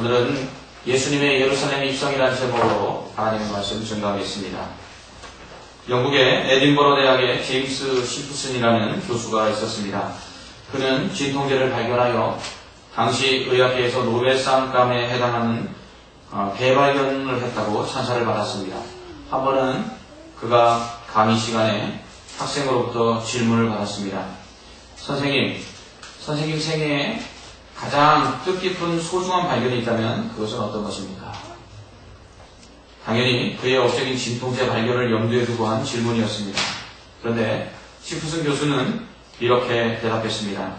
오늘은 예수님의 예루살렘 입성이라는 제목으로 하나님의 말씀 증거하겠습니다. 영국의 에딘버러 대학의 제임스 시프슨이라는 교수가 있었습니다. 그는 진통제를 발견하여 당시 의학계에서 노벨상감에 해당하는 대발견을 했다고 찬사를 받았습니다. 한 번은 그가 강의 시간에 학생으로부터 질문을 받았습니다. 선생님 생애에 가장 뜻깊은 소중한 발견이 있다면 그것은 어떤 것입니까? 당연히 그의 업적인 진통제 발견을 염두에 두고 한 질문이었습니다. 그런데 시프슨 교수는 이렇게 대답했습니다.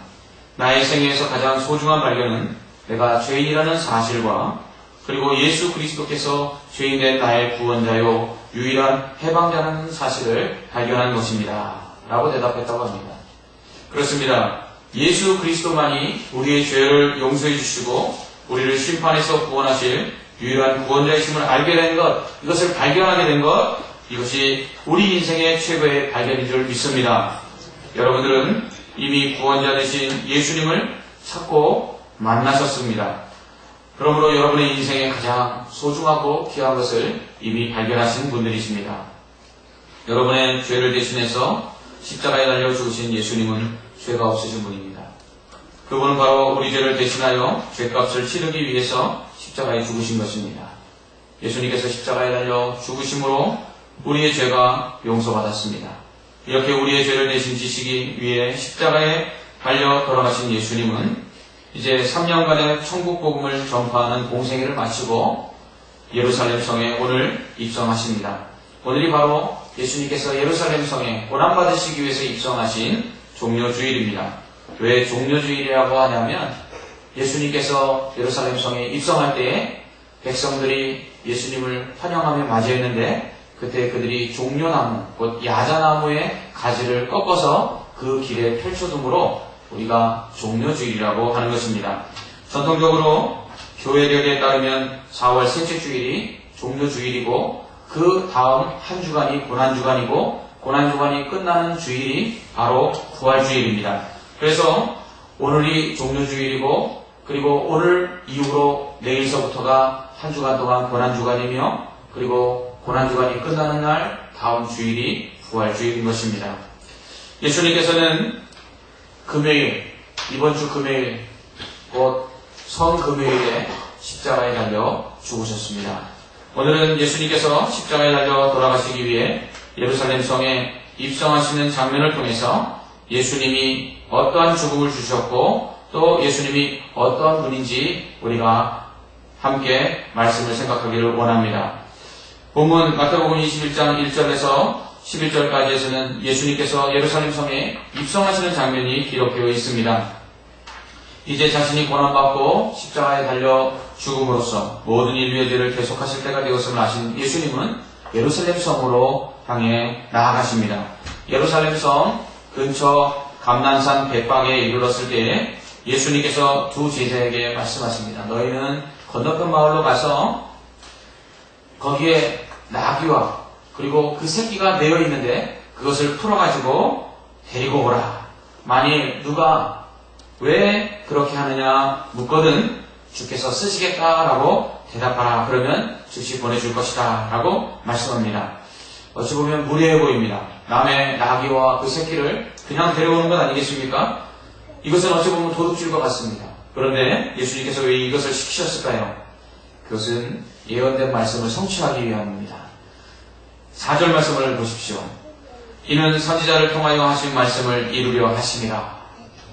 나의 생애에서 가장 소중한 발견은 내가 죄인이라는 사실과 그리고 예수 그리스도께서 죄인된 나의 구원자요 유일한 해방자라는 사실을 발견한 것입니다. 라고 대답했다고 합니다. 그렇습니다. 예수 그리스도만이 우리의 죄를 용서해 주시고 우리를 심판에서 구원하실 유일한 구원자이심을 알게 된 것, 이것을 발견하게 된 것, 이것이 우리 인생의 최고의 발견인 줄 믿습니다. 여러분들은 이미 구원자 되신 예수님을 찾고 만나셨습니다. 그러므로 여러분의 인생에 가장 소중하고 귀한 것을 이미 발견하신 분들이십니다. 여러분의 죄를 대신해서 십자가에 달려 죽으신 예수님은 죄가 없으신 분입니다. 그분은 바로 우리 죄를 대신하여 죄값을 치르기 위해서 십자가에 죽으신 것입니다. 예수님께서 십자가에 달려 죽으심으로 우리의 죄가 용서받았습니다. 이렇게 우리의 죄를 대신 지시기 위해 십자가에 달려 돌아가신 예수님은 이제 3년간의 천국 복음을 전파하는 공생애를 마치고 예루살렘 성에 오늘 입성하십니다. 오늘이 바로 예수님께서 예루살렘 성에 고난받으시기 위해서 입성하신 종료주일입니다. 왜 종료주일이라고 하냐면 예수님께서 예루살렘 성에 입성할 때에 백성들이 예수님을 환영하며 맞이했는데 그때 그들이 종려나무, 곧 야자나무의 가지를 꺾어서 그 길에 펼쳐둠으로 우리가 종료주일이라고 하는 것입니다. 전통적으로 교회력에 따르면 4월 셋째 주일이 종료주일이고 그 다음 한 주간이 고난주간이고 고난주간이 끝나는 주일이 바로 부활주일입니다. 그래서 오늘이 종료주일이고 그리고 오늘 이후로 내일서부터가 한 주간 동안 고난주간이며 그리고 고난주간이 끝나는 날 다음 주일이 부활주일인 것입니다. 예수님께서는 금요일, 이번 주 금요일, 곧 성금요일에 십자가에 달려 죽으셨습니다. 오늘은 예수님께서 십자가에 달려 돌아가시기 위해 예루살렘 성에 입성하시는 장면을 통해서 예수님이 어떠한 죽음을 주셨고 또 예수님이 어떠한 분인지 우리가 함께 말씀을 생각하기를 원합니다. 본문 마태복음 21장 1절에서 11절까지에서는 예수님께서 예루살렘 성에 입성하시는 장면이 기록되어 있습니다. 이제 자신이 고난받고 십자가에 달려 죽음으로써 모든 인류의 죄를 대속하실 때가 되었음을 아신 예수님은 예루살렘 성으로 향해 나아가십니다. 예루살렘 성 근처 감난산 벳방에 이르렀을 때에 예수님께서 두 제자에게 말씀하십니다. 너희는 건너편 마을로 가서 거기에 나귀와 그리고 그 새끼가 내어 있는데 그것을 풀어가지고 데리고 오라. 만일 누가 왜 그렇게 하느냐 묻거든 주께서 쓰시겠다라고 대답하라. 그러면 즉시 보내줄 것이다 라고 말씀합니다. 어찌 보면 무례해 보입니다. 남의 나귀와 그 새끼를 그냥 데려오는 것 아니겠습니까? 이것은 어찌 보면 도둑질과 같습니다. 그런데 예수님께서 왜 이것을 시키셨을까요? 그것은 예언된 말씀을 성취하기 위함입니다. 4절 말씀을 보십시오. 이는 선지자를 통하여 하신 말씀을 이루려 하심이라.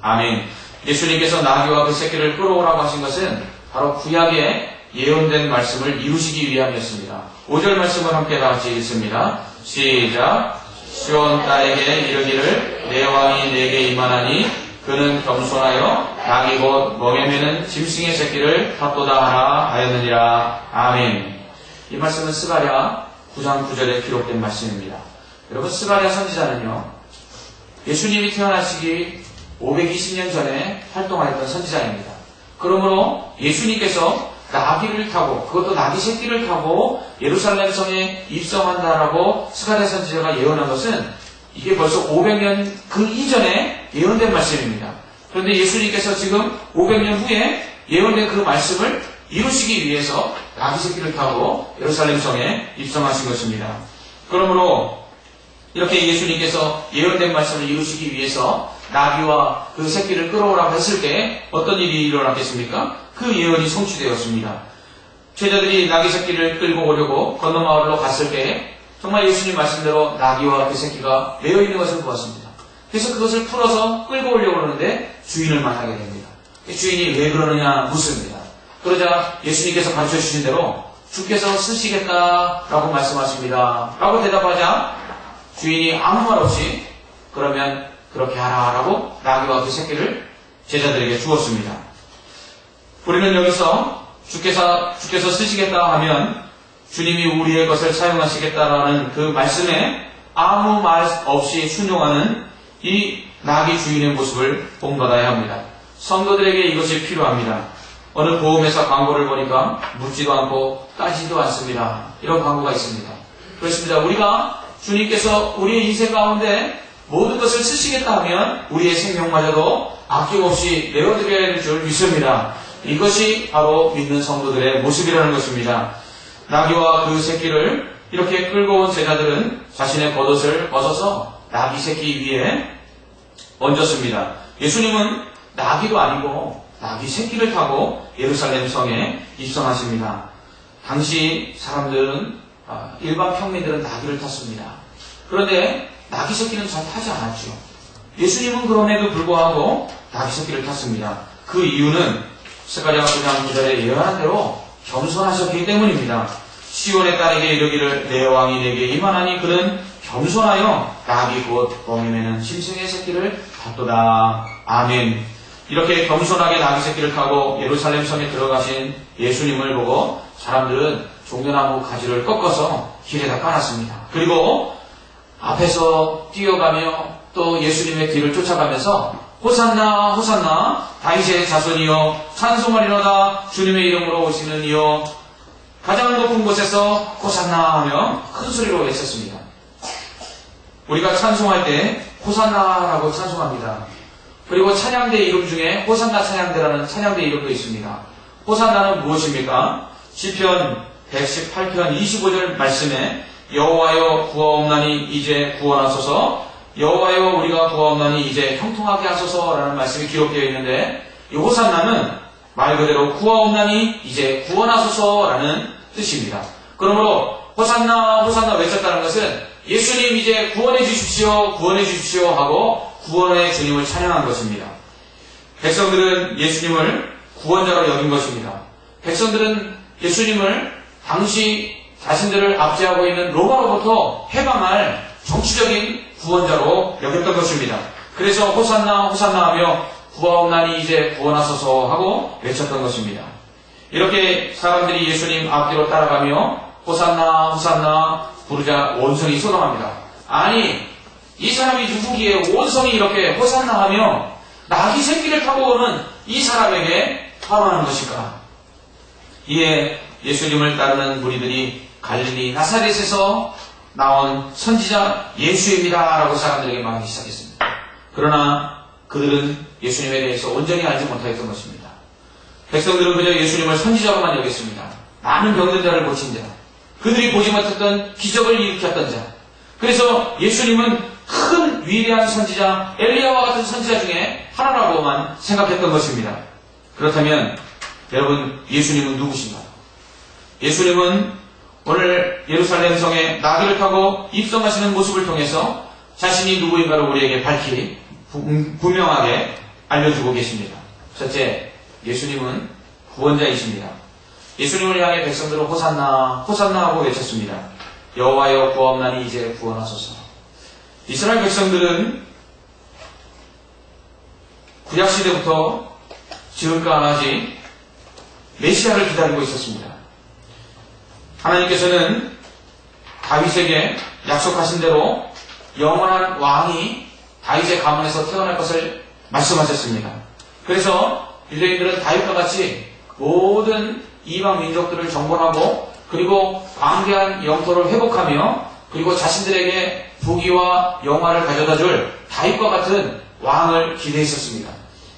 아멘. 예수님께서 나귀와 그 새끼를 끌어오라고 하신 것은 바로 구약의 예언된 말씀을 이루시기 위함이었습니다. 5절 말씀을 함께 다 같이 읽습니다. 시작. 시온 딸에게 이르기를 내 왕이 내게 임하나니 그는 겸손하여 나귀 곧 멍에 매는 짐승의 새끼를 탓도다 하라 하였느니라. 아멘. 이 말씀은 스가랴 9장 9절에 기록된 말씀입니다. 여러분 스가랴 선지자는요 예수님이 태어나시기 520년 전에 활동하였던 선지자입니다. 그러므로 예수님께서 나귀를 타고 그것도 나귀 새끼를 타고 예루살렘 성에 입성한다라고 스가랴 선지자가 예언한 것은 이게 벌써 500년 그 이전에 예언된 말씀입니다. 그런데 예수님께서 지금 500년 후에 예언된 그 말씀을 이루시기 위해서 나귀 새끼를 타고 예루살렘 성에 입성하신 것입니다. 그러므로 이렇게 예수님께서 예언된 말씀을 이루시기 위해서 나귀와 그 새끼를 끌어오라고 했을 때 어떤 일이 일어났겠습니까? 그 예언이 성취되었습니다. 제자들이 나귀 새끼를 끌고 오려고 건너 마을로 갔을 때 정말 예수님 말씀대로 나귀와 그 새끼가 매여 있는 것을 보았습니다. 그래서 그것을 풀어서 끌고 오려고 하는데 주인을 만나게 됩니다. 주인이 왜 그러느냐 묻습니다. 그러자 예수님께서 가르쳐 주신 대로 주께서 쓰시겠다라고 말씀하십니다. 라고 대답하자 주인이 아무 말 없이 그러면 그렇게 하라라고 나귀와 그 새끼를 제자들에게 주었습니다. 우리는 여기서 주께서 쓰시겠다 하면 주님이 우리의 것을 사용하시겠다라는 그 말씀에 아무 말 없이 순종하는 이 나귀 주인의 모습을 본받아야 합니다. 성도들에게 이것이 필요합니다. 어느 보험회사 광고를 보니까 묻지도 않고 따지지도 않습니다. 이런 광고가 있습니다. 그렇습니다. 우리가 주님께서 우리의 인생 가운데 모든 것을 쓰시겠다 하면 우리의 생명마저도 아낌없이 내어드려야 될 줄 믿습니다. 이것이 바로 믿는 성도들의 모습이라는 것입니다. 나귀와 그 새끼를 이렇게 끌고 온 제자들은 자신의 겉옷을 벗어서 나귀 새끼 위에 얹었습니다. 예수님은 나귀도 아니고 나귀 새끼를 타고 예루살렘 성에 입성하십니다. 당시 사람들은 일반 평민들은 나귀를 탔습니다. 그런데 나귀 새끼는 잘 타지 않았죠. 예수님은 그럼에도 불구하고 나귀 새끼를 탔습니다. 그 이유는 스가랴 9장 9절에 예언한 대로 겸손하셨기 때문입니다. 시온의 딸에게 이르기를 내 왕이 내게 임하나니 그는 겸손하여 나귀 곧 멍에 매는 짐승의 새끼를 탔도다. 아멘. 이렇게 겸손하게 나귀 새끼를 타고 예루살렘 성에 들어가신 예수님을 보고 사람들은 종려나무 가지를 꺾어서 길에다 깔았습니다. 그리고 앞에서 뛰어가며 또 예수님의 뒤를 쫓아가면서 호산나 호산나 다윗의 자손이여 찬송하리로다 주님의 이름으로 오시는 이여 가장 높은 곳에서 호산나 하며 큰 소리로 외쳤습니다. 우리가 찬송할 때 호산나라고 찬송합니다. 그리고 찬양대 이름 중에 호산나 찬양대라는 찬양대 이름도 있습니다. 호산나는 무엇입니까? 시편 118편 25절 말씀에 여호와여 구하옵나니 이제 구원하소서 여호와여 우리가 구하옵나니 이제 형통하게 하소서라는 말씀이 기록되어 있는데 이 호산나는 말 그대로 구하옵나니 이제 구원하소서라는 뜻입니다. 그러므로 호산나 호산나 외쳤다는 것은 예수님 이제 구원해 주십시오 하고 구원의 주님을 찬양한 것입니다. 백성들은 예수님을 구원자로 여긴 것입니다. 백성들은 예수님을 당시 자신들을 압제하고 있는 로마로부터 해방할 정치적인 구원자로 여겼던 것입니다. 그래서 호산나 호산나 하며 구하옵나니 이제 구원하소서 하고 외쳤던 것입니다. 이렇게 사람들이 예수님 앞뒤로 따라가며 호산나 호산나 부르자 온성이 쏟아갑니다. 아니 이 사람이 누구기에 온성이 이렇게 호산나 하며 나귀 새끼를 타고 오는 이 사람에게 화하는 것인가? 이에 예수님을 따르는 무리들이 갈릴리 나사렛에서 나온 선지자 예수입니다 라고 사람들에게 말하기 시작했습니다. 그러나 그들은 예수님에 대해서 온전히 알지 못하였던 것입니다. 백성들은 그저 예수님을 선지자로만 여겼습니다. 많은 병든 자를 고친 자, 그들이 보지 못했던 기적을 일으켰던 자. 그래서 예수님은 큰 위대한 선지자 엘리야와 같은 선지자 중에 하나라고만 생각했던 것입니다. 그렇다면 여러분 예수님은 누구신가요? 예수님은 오늘 예루살렘 성에 나귀를 타고 입성하시는 모습을 통해서 자신이 누구인가를 우리에게 밝히 분명하게 알려주고 계십니다. 첫째, 예수님은 구원자이십니다. 예수님을 향해 백성들은 호산나 호산나 하고 외쳤습니다. 여호와여 구하옵나니 이제 구원하소서. 이스라엘 백성들은 구약시대부터 지금까지 메시아를 기다리고 있었습니다. 하나님께서는 다윗에게 약속하신 대로 영원한 왕이 다윗의 가문에서 태어날 것을 말씀하셨습니다. 그래서 유대인들은 다윗과 같이 모든 이방 민족들을 정벌하고 그리고 광대한 영토를 회복하며 그리고 자신들에게 부귀와 영화를 가져다줄 다윗과 같은 왕을 기대했었습니다.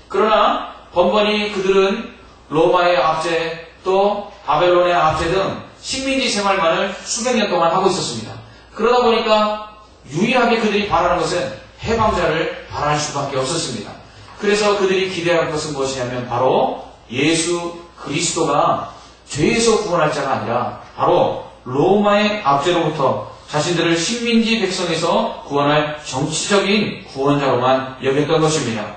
그러나 번번이 그들은 로마의 압제 또 바벨론의 압제 등 식민지 생활만을 수백 년 동안 하고 있었습니다. 그러다 보니까 유일하게 그들이 바라는 것은 해방자를 바랄 수밖에 없었습니다. 그래서 그들이 기대한 것은 무엇이냐면 바로 예수 그리스도가 죄에서 구원할 자가 아니라 바로 로마의 압제로부터 자신들을 식민지 백성에서 구원할 정치적인 구원자로만 여겼던 것입니다.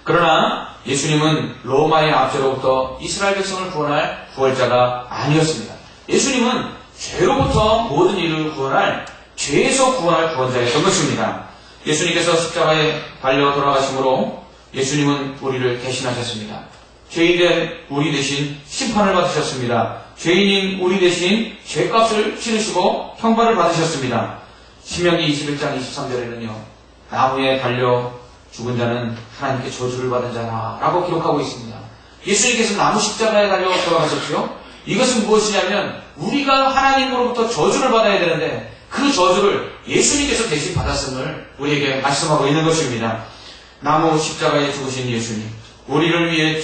그러나 예수님은 로마의 압제로부터 이스라엘 백성을 구원할 구원자가 아니었습니다. 예수님은 죄로부터 모든 이를 구원할 죄에서 구원할 구원자였던 것입니다. 예수님께서 십자가에 달려 돌아가심으로 예수님은 우리를 대신하셨습니다. 죄인된 우리 대신 심판을 받으셨습니다. 죄인인 우리 대신 죄값을 치르시고 형벌을 받으셨습니다. 신명기 21장 23절에는요. 나무에 달려 죽은 자는 하나님께 저주를 받은 자라고 기록하고 있습니다. 예수님께서 나무 십자가에 달려 돌아가셨죠. 이것은 무엇이냐면 우리가 하나님으로부터 저주를 받아야 되는데 그 저주를 예수님께서 대신 받았음을 우리에게 말씀하고 있는 것입니다. 나무 십자가에 죽으신 예수님, 우리를 위해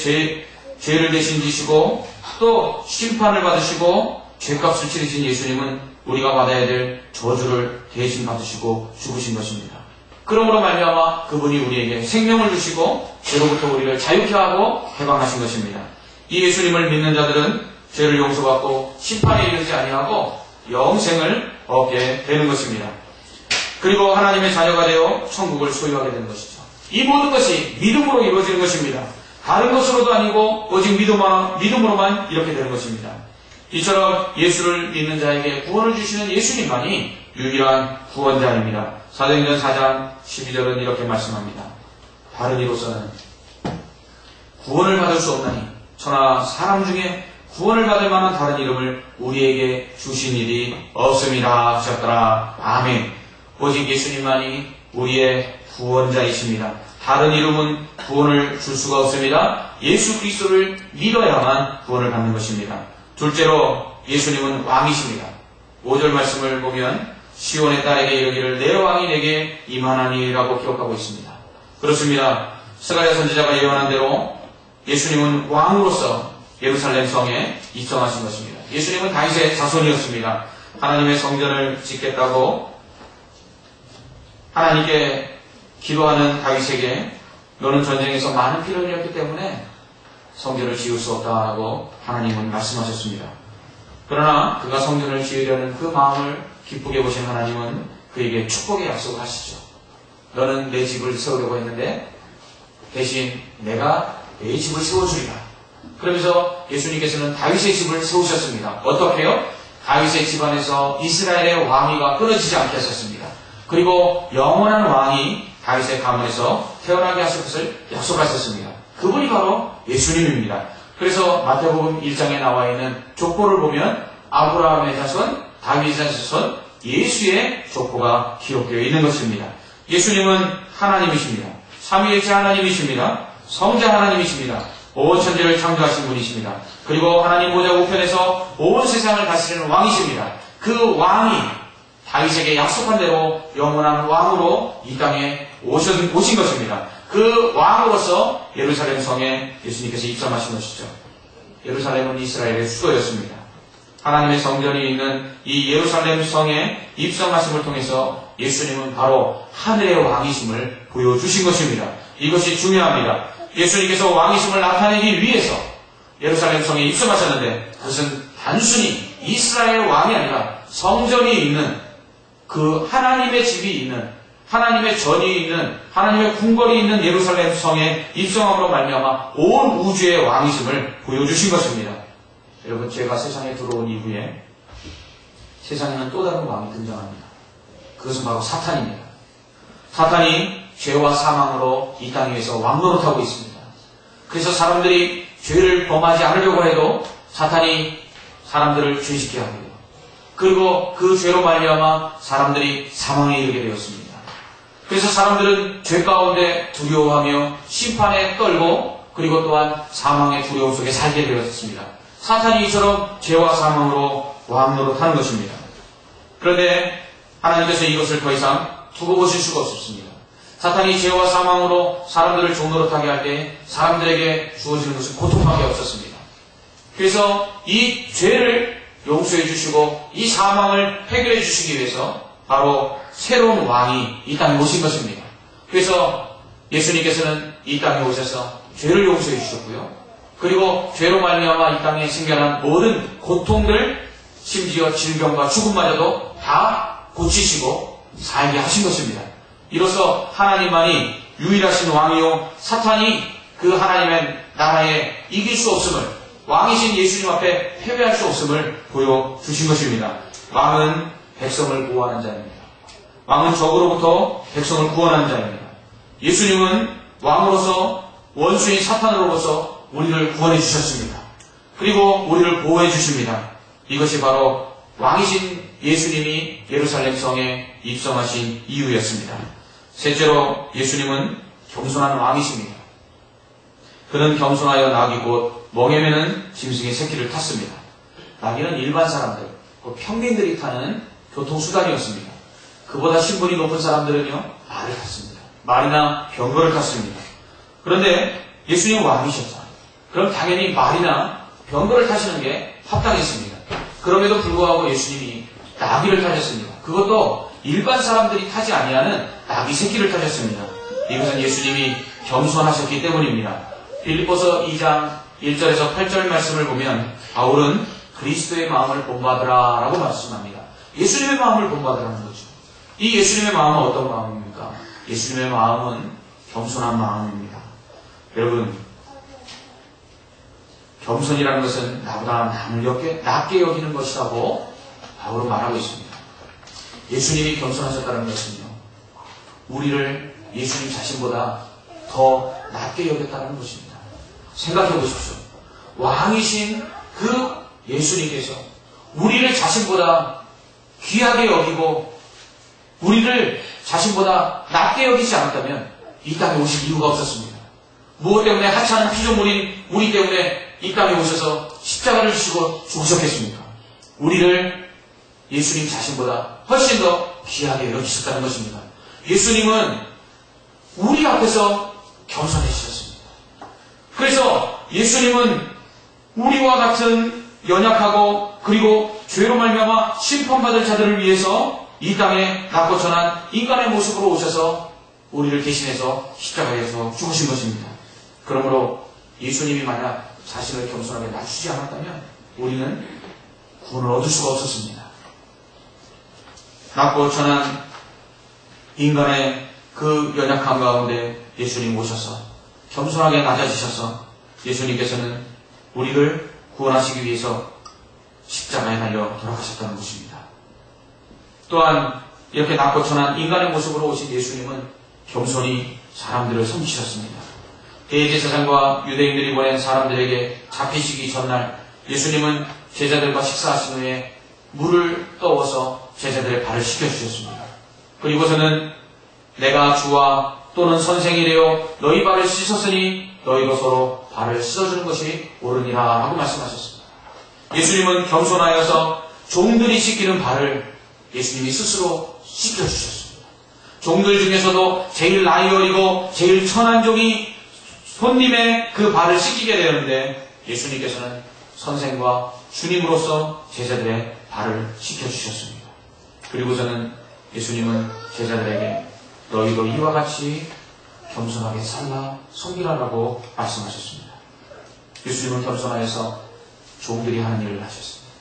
죄를 대신 지시고 또 심판을 받으시고 죄값을 치르신 예수님은 우리가 받아야 될 저주를 대신 받으시고 죽으신 것입니다. 그러므로 말미암아 그분이 우리에게 생명을 주시고 죄로부터 우리를 자유케 하고 해방하신 것입니다. 이 예수님을 믿는 자들은 죄를 용서받고 심판에 이르지 아니하고 영생을 얻게 되는 것입니다. 그리고 하나님의 자녀가 되어 천국을 소유하게 되는 것이죠. 이 모든 것이 믿음으로 이루어지는 것입니다. 다른 것으로도 아니고 오직 믿음으로만 이렇게 되는 것입니다. 이처럼 예수를 믿는 자에게 구원을 주시는 예수님만이 유일한 구원자입니다. 사도행전 4장 12절은 이렇게 말씀합니다. 다른 이로서는 구원을 받을 수 없나니 천하 사람 중에 구원을 받을 만한 다른 이름을 우리에게 주신 일이 없음이라 하셨더라. 아멘. 오직 예수님만이 우리의 구원자이십니다. 다른 이름은 구원을 줄 수가 없습니다. 예수 그리스도를 믿어야만 구원을 받는 것입니다. 둘째로 예수님은 왕이십니다. 5절 말씀을 보면 시온의 딸에게 이르기를 내 왕이 내게 임하나니라고 기록하고 있습니다. 그렇습니다. 스가랴 선지자가 예언한 대로 예수님은 왕으로서 예루살렘 성에 입성하신 것입니다. 예수님은 다윗의 자손이었습니다. 하나님의 성전을 짓겠다고 하나님께 기도하는 다윗에게 너는 전쟁에서 많은 피를 흘렸기 때문에 성전을 지을 수 없다고 하나님은 말씀하셨습니다. 그러나 그가 성전을 지으려는 그 마음을 기쁘게 보신 하나님은 그에게 축복의 약속을 하시죠. 너는 내 집을 세우려고 했는데 대신 내가 내 집을 세워주리라. 그러면서 예수님께서는 다윗의 집을 세우셨습니다. 어떻게요? 다윗의 집안에서 이스라엘의 왕위가 끊어지지 않게 하셨습니다. 그리고 영원한 왕이 다윗의 가문에서 태어나게 하실 것을 약속하셨습니다. 그분이 바로 예수님입니다. 그래서 마태복음 1장에 나와 있는 족보를 보면 아브라함의 자손, 다윗의 자손, 예수의 족보가 기록되어 있는 것입니다. 예수님은 하나님이십니다. 삼위일체 하나님이십니다. 성자 하나님이십니다. 온 천지를 창조하신 분이십니다. 그리고 하나님 보좌 우편에서 온 세상을 다스리는 왕이십니다. 그 왕이 다윗에게 약속한 대로 영원한 왕으로 이 땅에 오신 것입니다. 그 왕으로서 예루살렘 성에 예수님께서 입성하신 것이죠. 예루살렘은 이스라엘의 수도였습니다. 하나님의 성전이 있는 이 예루살렘 성에 입성하심을 통해서 예수님은 바로 하늘의 왕이심을 보여주신 것입니다. 이것이 중요합니다. 예수님께서 왕이심을 나타내기 위해서 예루살렘 성에 입성하셨는데 그것은 단순히 이스라엘 왕이 아니라 성전이 있는 그 하나님의 집이 있는 하나님의 전이 있는 하나님의 궁궐이 있는 예루살렘 성에 입성함으로 말미암아 온 우주의 왕이심을 보여주신 것입니다. 여러분, 죄가 세상에 들어온 이후에 세상에는 또 다른 왕이 등장합니다. 그것은 바로 사탄입니다. 사탄이 죄와 사망으로 이 땅 위에서 왕노릇하고 있습니다. 그래서 사람들이 죄를 범하지 않으려고 해도 사탄이 사람들을 죄짓게 하고요. 그리고 그 죄로 말미암아 사람들이 사망에 이르게 되었습니다. 그래서 사람들은 죄 가운데 두려워하며 심판에 떨고 그리고 또한 사망의 두려움 속에 살게 되었습니다. 사탄이 이처럼 죄와 사망으로 왕노릇하는 것입니다. 그런데 하나님께서 이것을 더 이상 두고 보실 수가 없습니다. 사탄이 죄와 사망으로 사람들을 종노릇하게 할 때 사람들에게 주어지는 것은 고통밖에 없었습니다. 그래서 이 죄를 용서해 주시고 이 사망을 해결해 주시기 위해서 바로 새로운 왕이 이 땅에 오신 것입니다. 그래서 예수님께서는 이 땅에 오셔서 죄를 용서해 주셨고요. 그리고 죄로 말미암아 이 땅에 생겨난 모든 고통들, 심지어 질병과 죽음마저도 다 고치시고 살게 하신 것입니다. 이로써 하나님만이 유일하신 왕이요 사탄이 그 하나님의 나라에 이길 수 없음을, 왕이신 예수님 앞에 패배할 수 없음을 보여주신 것입니다. 왕은 백성을 구원하는 자입니다. 왕은 적으로부터 백성을 구원하는 자입니다. 예수님은 왕으로서 원수인 사탄으로부터 우리를 구원해 주셨습니다. 그리고 우리를 보호해 주십니다. 이것이 바로 왕이신 예수님이 예루살렘 성에 입성하신 이유였습니다. 셋째로 예수님은 겸손한 왕이십니다. 그는 겸손하여 나귀 곧 멍에 매는 짐승의 새끼를 탔습니다. 나귀는 일반 사람들, 평민들이 타는 교통수단이었습니다. 그보다 신분이 높은 사람들은요, 말을 탔습니다. 말이나 병거를 탔습니다. 그런데 예수님은 왕이셨잖아요. 그럼 당연히 말이나 병거를 타시는 게 합당했습니다. 그럼에도 불구하고 예수님이 나귀를 타셨습니다. 그것도 일반 사람들이 타지 아니하는 나귀 새끼를 타셨습니다. 이것은 예수님이 겸손하셨기 때문입니다. 빌립보서 2장 1절에서 8절 말씀을 보면 바울은 그리스도의 마음을 본받으라 라고 말씀합니다. 예수님의 마음을 본받으라는 거죠. 이 예수님의 마음은 어떤 마음입니까? 예수님의 마음은 겸손한 마음입니다. 여러분, 겸손이라는 것은 나보다 남을 낮게 여기는 것이라고 바울은 말하고 있습니다. 예수님이 겸손하셨다는 것은요, 우리를 예수님 자신보다 더 낮게 여겼다는 것입니다. 생각해 보십시오. 왕이신 그 예수님께서 우리를 자신보다 귀하게 여기고 우리를 자신보다 낮게 여기지 않았다면 이 땅에 오실 이유가 없었습니다. 무엇 때문에 하찮은 피조물인 우리 때문에 이 땅에 오셔서 십자가를 지시고 죽으셨겠습니까? 우리를 예수님 자신보다 훨씬 더 귀하게 여기셨다는 것입니다. 예수님은 우리 앞에서 겸손해지셨습니다. 그래서 예수님은 우리와 같은 연약하고 그리고 죄로 말미암아 심판받을 자들을 위해서 이 땅에 낮고 천한 인간의 모습으로 오셔서 우리를 대신해서 십자가에서 죽으신 것입니다. 그러므로 예수님이 만약 자신을 겸손하게 낮추지 않았다면 우리는 구원을 얻을 수가 없었습니다. 낮고 천한 인간의 그 연약함 가운데 예수님 오셔서 겸손하게 낮아지셔서 예수님께서는 우리를 구원하시기 위해서 십자가에 달려 돌아가셨다는 것입니다. 또한 이렇게 낮고 천한 인간의 모습으로 오신 예수님은 겸손히 사람들을 섬기셨습니다. 대제사장과 유대인들이 보낸 사람들에게 잡히시기 전날 예수님은 제자들과 식사하신 후에 물을 떠워서 제자들의 발을 씻겨주셨습니다. 그리고서는 내가 주와 또는 선생이래요 너희 발을 씻었으니 너희도 서로 발을 씻어주는 것이 옳으니라 하고 말씀하셨습니다. 예수님은 겸손하여서 종들이 씻기는 발을 예수님이 스스로 씻겨주셨습니다. 종들 중에서도 제일 나이 어리고 제일 천한 종이 손님의 그 발을 씻기게 되었는데 예수님께서는 선생과 주님으로서 제자들의 발을 씻겨주셨습니다. 그리고서는 예수님은 제자들에게 너희도 이와 같이 겸손하게 살라 섬기라라고 말씀하셨습니다. 예수님은 겸손하여서 종들이 하는 일을 하셨습니다.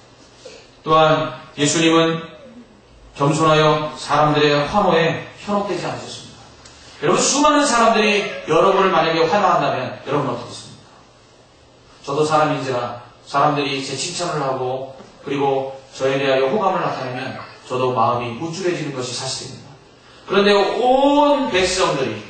또한 예수님은 겸손하여 사람들의 환호에 현혹되지 않으셨습니다. 여러분, 수많은 사람들이 여러분을 만약에 환호한다면 여러분 어떻겠습니까? 저도 사람인지라 사람들이 제 칭찬을 하고 그리고 저에 대하여 호감을 나타내면 저도 마음이 우쭐해지는 것이 사실입니다. 그런데 온 백성들이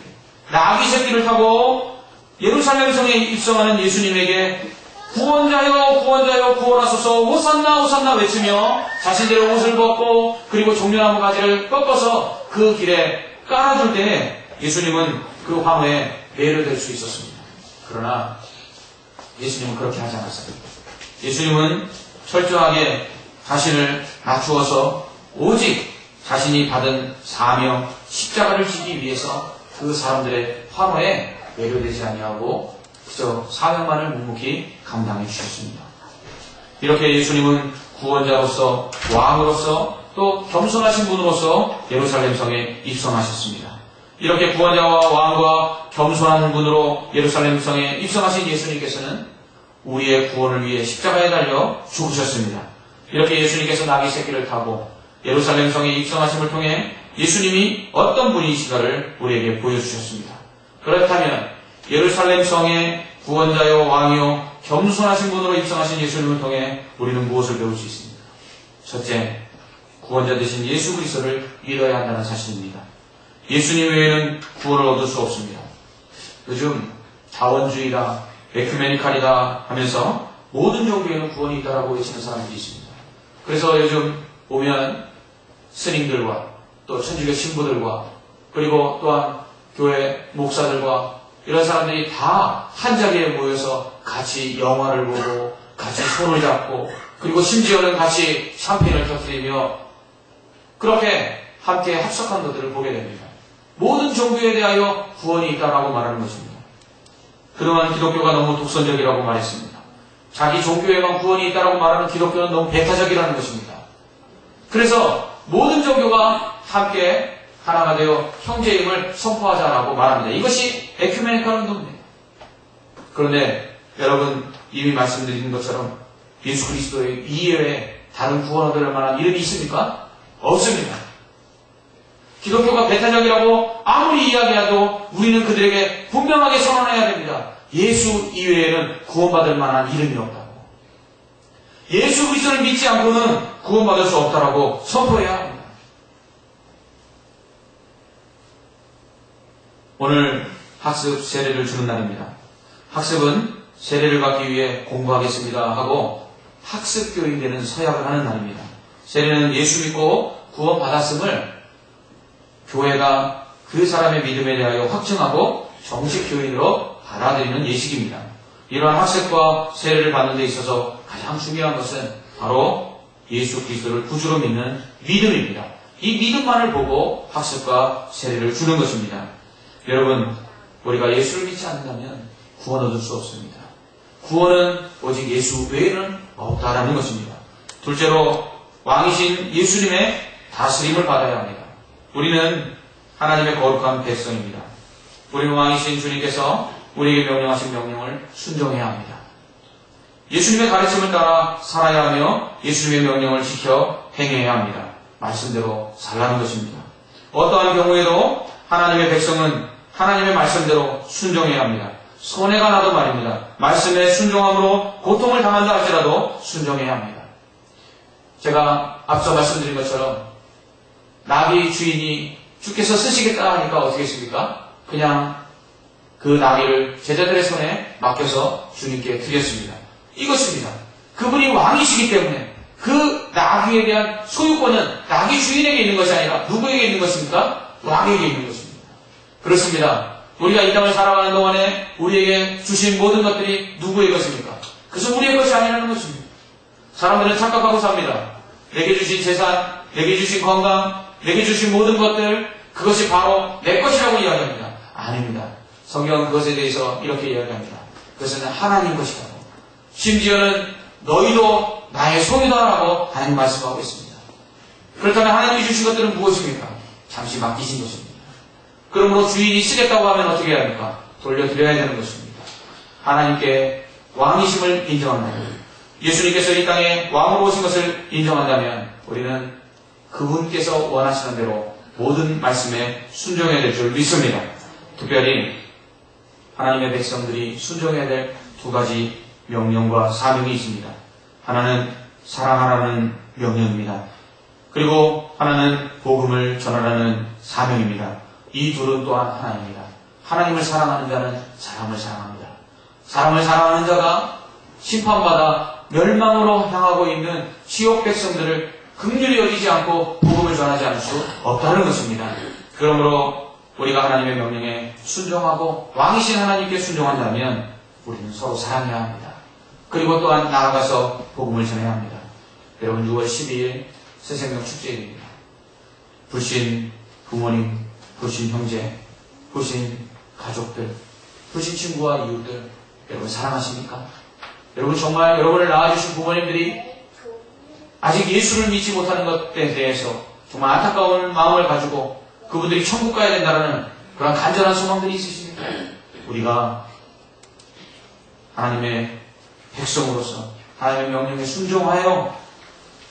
나귀 새끼를 타고 예루살렘 성에 입성하는 예수님에게 구원자여 구원자여 구원하소서 호산나 호산나 외치며 자신들의 옷을 벗고 그리고 종려나무 가지를 꺾어서 그 길에 깔아줄 때 예수님은 그 환호에 매료될 수 있었습니다. 그러나 예수님은 그렇게 하지 않았습니다. 예수님은 철저하게 자신을 낮추어서 오직 자신이 받은 사명 십자가를 지기 위해서 그 사람들의 환호에 매료되지 아니하고 그저 사명만을 묵묵히 감당해 주셨습니다. 이렇게 예수님은 구원자로서, 왕으로서, 또 겸손하신 분으로서 예루살렘 성에 입성하셨습니다. 이렇게 구원자와 왕과 겸손한 분으로 예루살렘 성에 입성하신 예수님께서는 우리의 구원을 위해 십자가에 달려 죽으셨습니다. 이렇게 예수님께서 나귀 새끼를 타고 예루살렘 성에 입성하심을 통해 예수님이 어떤 분이신가를 우리에게 보여주셨습니다. 그렇다면 예루살렘 성의 구원자요 왕이요 겸손하신 분으로 입성하신 예수님을 통해 우리는 무엇을 배울 수 있습니까? 첫째, 구원자 되신 예수 그리스도를 믿어야 한다는 사실입니다. 예수님 외에는 구원을 얻을 수 없습니다. 요즘 자원주의다, 에큐메니칼이다 하면서 모든 종교에는 구원이 있다라고 외치는 사람들이 있습니다. 그래서 요즘 보면 스님들과 또 천주교 신부들과 그리고 또한 교회 목사들과 이런 사람들이 다 한 자리에 모여서 같이 영화를 보고 같이 손을 잡고 그리고 심지어는 같이 샴페인을 터뜨리며 그렇게 함께 합석한 것들을 보게 됩니다. 모든 종교에 대하여 구원이 있다라고 말하는 것입니다. 그동안 기독교가 너무 독선적이라고 말했습니다. 자기 종교에만 구원이 있다라고 말하는 기독교는 너무 배타적이라는 것입니다. 그래서 모든 종교가 함께 하나가 되어 형제임을 선포하자라고 말합니다. 이것이 에큐메니칼 운동입니다. 그런데 여러분 이미 말씀드린 것처럼 예수 그리스도의 이외에 다른 구원 얻을 만한 이름이 있습니까? 없습니다. 기독교가 배타적이라고 아무리 이야기해도 우리는 그들에게 분명하게 선언해야 됩니다. 예수 이외에는 구원받을 만한 이름이 없다고. 예수 그리스도를 믿지 않고는 구원받을 수 없다라고 선포해야 합니다. 오늘 학습 세례를 주는 날입니다. 학습은 세례를 받기 위해 공부하겠습니다 하고 학습 교인 되는 서약을 하는 날입니다. 세례는 예수 믿고 구원받았음을 교회가 그 사람의 믿음에 대하여 확증하고 정식 교인으로 받아들이는 예식입니다. 이러한 학습과 세례를 받는 데 있어서 가장 중요한 것은 바로 예수 그리스도를 구주로 믿는 믿음입니다. 이 믿음만을 보고 학습과 세례를 주는 것입니다. 여러분, 우리가 예수를 믿지 않는다면 구원 얻을 수 없습니다. 구원은 오직 예수 외에는 없다라는 것입니다. 둘째로 왕이신 예수님의 다스림을 받아야 합니다. 우리는 하나님의 거룩한 백성입니다. 우리는 왕이신 주님께서 우리에게 명령하신 명령을 순종해야 합니다. 예수님의 가르침을 따라 살아야 하며 예수님의 명령을 지켜 행해야 합니다. 말씀대로 살라는 것입니다. 어떠한 경우에도 하나님의 백성은 하나님의 말씀대로 순종해야 합니다. 손해가 나도 말입니다. 말씀에 순종함으로 고통을 당한다 할지라도 순종해야 합니다. 제가 앞서 말씀드린 것처럼 나귀 주인이 주께서 쓰시겠다 하니까 어떻게 했습니까? 그냥 그 나귀를 제자들의 손에 맡겨서 주님께 드렸습니다. 이것입니다. 그분이 왕이시기 때문에 그 나귀에 대한 소유권은 나귀 주인에게 있는 것이 아니라 누구에게 있는 것입니까? 왕에게 있는 것입니다. 그렇습니다. 우리가 이 땅을 살아가는 동안에 우리에게 주신 모든 것들이 누구의 것입니까? 그것은 우리의 것이 아니라는 것입니다. 사람들은 착각하고 삽니다. 내게 주신 재산, 내게 주신 건강, 내게 주신 모든 것들, 그것이 바로 내 것이라고 이야기합니다. 아닙니다. 성경은 그것에 대해서 이렇게 이야기합니다. 그것은 하나님 것이라고. 심지어는 너희도 나의 소유다라고 하나님 말씀하고 있습니다. 그렇다면 하나님이 주신 것들은 무엇입니까? 잠시 맡기신 것입니다. 그러므로 주인이 쓰겠다고 하면 어떻게 해야 합니까? 돌려드려야 되는 것입니다. 하나님께 왕이심을 인정한다면, 예수님께서 이 땅에 왕으로 오신 것을 인정한다면 우리는 그분께서 원하시는 대로 모든 말씀에 순종해야 될 줄 믿습니다. 특별히 하나님의 백성들이 순종해야 될 두 가지 명령과 사명이 있습니다. 하나는 사랑하라는 명령입니다. 그리고 하나는 복음을 전하라는 사명입니다. 이 둘은 또한 하나입니다. 하나님을 사랑하는 자는 사람을 사랑합니다. 사람을 사랑하는 자가 심판받아 멸망으로 향하고 있는 지옥 백성들을 긍휼히 여기지 않고 복음을 전하지 않을 수 없다는 것입니다. 그러므로 우리가 하나님의 명령에 순종하고 왕이신 하나님께 순종한다면 우리는 서로 사랑해야 합니다. 그리고 또한 나아가서 복음을 전해야 합니다. 여러분 6월 12일 새생명 축제일입니다. 불신 부모님, 불신 형제, 불신 가족들, 불신 친구와 이웃들 여러분 사랑하십니까? 여러분 정말 여러분을 낳아주신 부모님들이 아직 예수를 믿지 못하는 것에 대해서 정말 안타까운 마음을 가지고 그분들이 천국 가야 된다는 그런 간절한 소망들이 있으십니까? 우리가 하나님의 백성으로서 하나님의 명령에 순종하여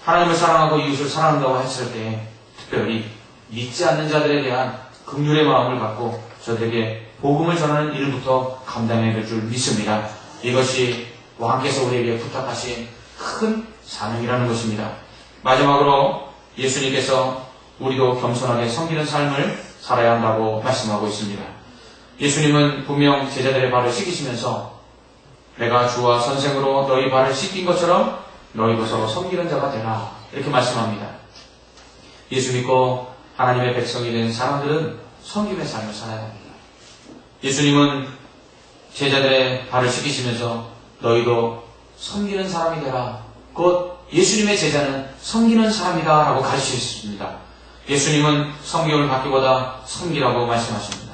하나님을 사랑하고 이웃을 사랑한다고 했을 때 특별히 믿지 않는 자들에 대한 긍휼의 마음을 갖고 저들에게 복음을 전하는 일부터 감당해야 될 줄 믿습니다. 이것이 왕께서 우리에게 부탁하신 큰 사명이라는 것입니다. 마지막으로 예수님께서 우리도 겸손하게 섬기는 삶을 살아야 한다고 말씀하고 있습니다. 예수님은 분명 제자들의 발을 씻기시면서 내가 주와 선생으로 너희 발을 씻긴 것처럼 너희도 서로 섬기는 자가 되라 이렇게 말씀합니다. 예수 믿고 하나님의 백성이 된 사람들은 섬김의 삶을 살아야 합니다. 예수님은 제자들의 발을 씻기시면서 너희도 섬기는 사람이 되라. 곧 예수님의 제자는 섬기는 사람이다 라고 가르치셨습니다. 예수님은 섬김을 받기보다 섬기라고 말씀하십니다.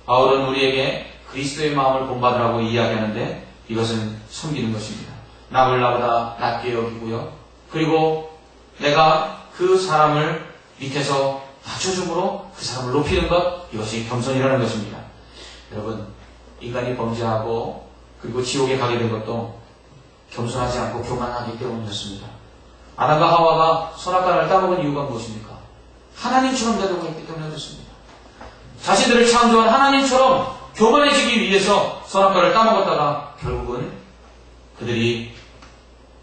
바울은 우리에게 그리스도의 마음을 본받으라고 이야기하는데 이것은 섬기는 것입니다. 남을 나보다 낮게 여기고요. 그리고 내가 그 사람을 밑에서 낮춰줌으로 그 사람을 높이는 것, 이것이 겸손이라는 것입니다. 여러분, 인간이 범죄하고 그리고 지옥에 가게 된 것도 겸손하지 않고 교만하기 때문이었습니다. 아담과 하와가 선악과를 따먹은 이유가 무엇입니까? 하나님처럼 되려고 했기 때문에 그렇습니다. 자신들을 창조한 하나님처럼 교만해지기 위해서 선악과를 따먹었다가 결국은 그들이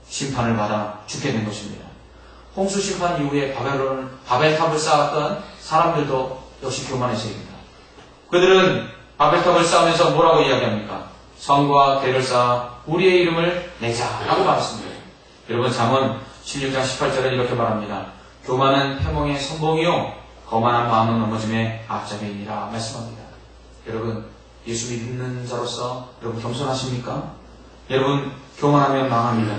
심판을 받아 죽게 된 것입니다. 홍수 심판 이후에 바벨탑을 쌓았던 사람들도 역시 교만해서입니다. 그들은 바벨탑을 쌓으면서 뭐라고 이야기합니까? 성과 대를 쌓아 우리의 이름을 내자라고 말했습니다. 여러분 잠언 16장 18절에 이렇게 말합니다. 교만은 패망의 선봉이요 거만한 마음은 넘어짐의 앞잡이니라 말씀합니다. 여러분 예수 믿는 자로서 여러분 겸손하십니까? 여러분 교만하면 망합니다.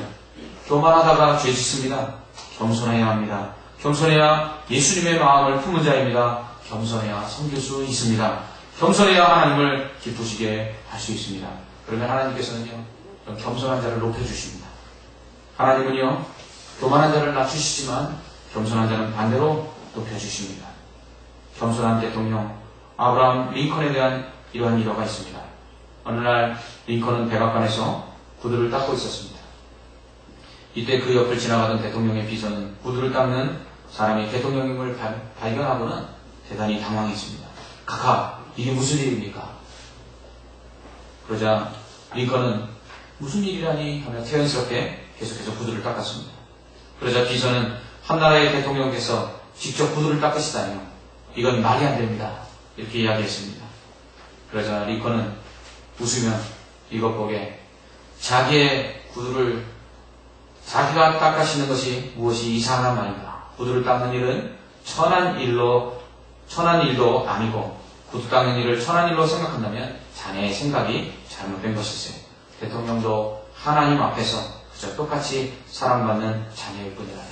교만하다가 죄 짓습니다. 겸손해야 합니다. 겸손해야 예수님의 마음을 품은 자입니다. 겸손해야 섬길 수 있습니다. 겸손해야 하나님을 기쁘시게 할 수 있습니다. 그러면 하나님께서는요 겸손한 자를 높여주십니다. 하나님은요 교만한 자를 낮추시지만 겸손한 자는 반대로 높여주십니다. 겸손한 대통령 아브라함 링컨에 대한 이러한 일화가 있습니다. 어느 날 링컨은 백악관에서 구두를 닦고 있었습니다. 이때 그 옆을 지나가던 대통령의 비서는 구두를 닦는 사람이 대통령임을 발견하고는 대단히 당황했습니다. 카카, 이게 무슨 일입니까? 그러자 링컨은 무슨 일이라니 하며 태연스럽게 계속해서 구두를 닦았습니다. 그러자 비서는 한 나라의 대통령께서 직접 구두를 닦으시다니요. 이건 말이 안 됩니다. 이렇게 이야기했습니다. 그러자 링컨은 웃으며 이것 보게 자기의 구두를 자기가 닦아시는 것이 무엇이 이상한 말인가. 구두를 닦는 일은 천한 일도 아니고 구두 닦는 일을 천한 일로 생각한다면 자네의 생각이 잘못된 것이세요. 대통령도 하나님 앞에서 그저 똑같이 사랑받는 자녀일 뿐이라네.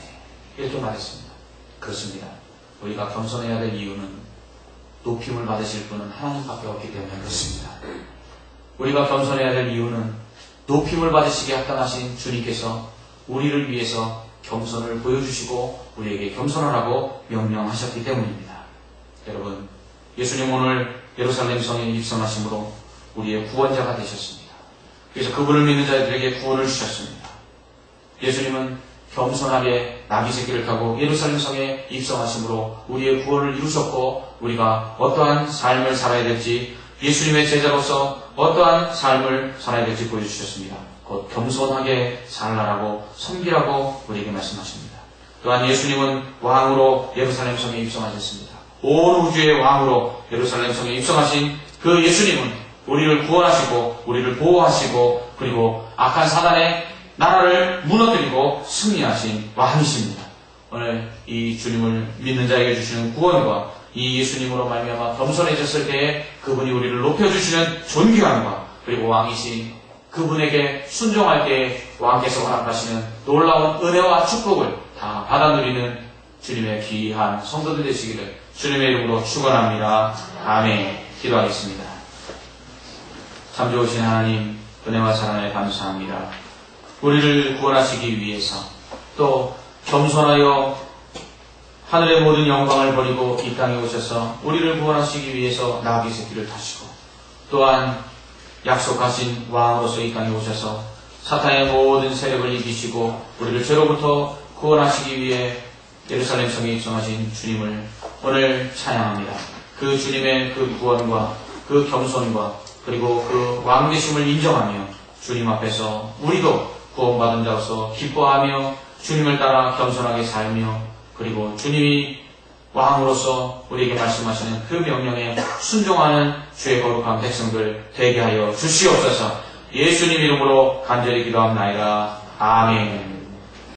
이렇게 말했습니다. 그렇습니다. 우리가 겸손해야 될 이유는 높임을 받으실 분은 하나님밖에 없기 때문에 그렇습니다. 우리가 겸손해야 될 이유는 높임을 받으시게 합당하신 주님께서 우리를 위해서 겸손을 보여주시고 우리에게 겸손하라고 명령하셨기 때문입니다. 여러분, 예수님 오늘 예루살렘 성에 입성하심으로 우리의 구원자가 되셨습니다. 그래서 그분을 믿는 자들에게 구원을 주셨습니다. 예수님은 겸손하게 나귀 새끼를 타고 예루살렘 성에 입성하심으로 우리의 구원을 이루셨고 우리가 어떠한 삶을 살아야 될지 예수님의 제자로서 어떠한 삶을 살아야 될지 보여주셨습니다. 곧 겸손하게 살라라고 섬기라고 우리에게 말씀하십니다. 또한 예수님은 왕으로 예루살렘 성에 입성하셨습니다. 온 우주의 왕으로 예루살렘 성에 입성하신 그 예수님은 우리를 구원하시고 우리를 보호하시고 그리고 악한 사단의 나라를 무너뜨리고 승리하신 왕이십니다. 오늘 이 주님을 믿는 자에게 주시는 구원과 이 예수님으로 말미암아 겸손해졌을 때에 그분이 우리를 높여주시는 존귀함과 그리고 왕이신 그분에게 순종할 때에 왕께서 허락하시는 놀라운 은혜와 축복을 다 받아 누리는 주님의 귀한 성도들 되시기를 주님의 이름으로 축원합니다. 아멘. 기도하겠습니다. 참 좋으신 하나님 은혜와 사랑에 감사합니다. 우리를 구원하시기 위해서, 또 겸손하여 하늘의 모든 영광을 버리고 이 땅에 오셔서 우리를 구원하시기 위해서 나귀 새끼를 타시고, 또한 약속하신 왕으로서 이 땅에 오셔서 사탄의 모든 세력을 이기시고 우리를 죄로부터 구원하시기 위해 예루살렘 성에 입성하신 주님을 오늘 찬양합니다. 그 주님의 그 구원과 그 겸손과 그리고 그 왕되심을 인정하며 주님 앞에서 우리도 구원받은 자로서 기뻐하며 주님을 따라 겸손하게 살며, 그리고 주님이 왕으로서 우리에게 말씀하시는 그 명령에 순종하는 주의 거룩한 백성들 되게 하여 주시옵소서. 예수님 이름으로 간절히 기도합나이다. 아멘.